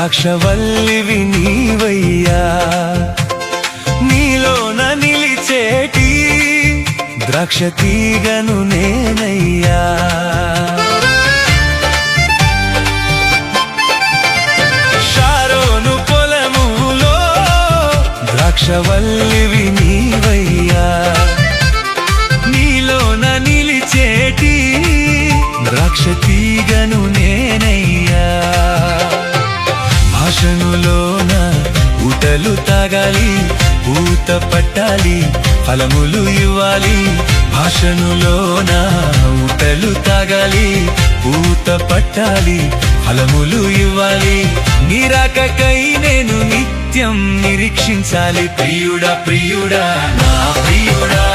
ద్రాక్షవల్లివి నీవయ్యా, నీలోన నిలిచేటి ద్రాక్ష తీగను నేనయ్యా. షారోను పొలములో ద్రాక్షవల్లివి నీవయ్యా, నీలోన నిలిచేటి ద్రాక్ష తీగను నేనయ్యా. భాషణులోన ఊటలు తాగాలి, పూత పట్టాలి, ఫలములు ఇవ్వాలి. భాషణులోన ఊటలు తాగాలి, పూత పట్టాలి, ఫలములు ఇవ్వాలి. నిరాకకై నేను నిత్యం నిరీక్షించాలి. ప్రియుడా ప్రియుడా నా ప్రియుడా.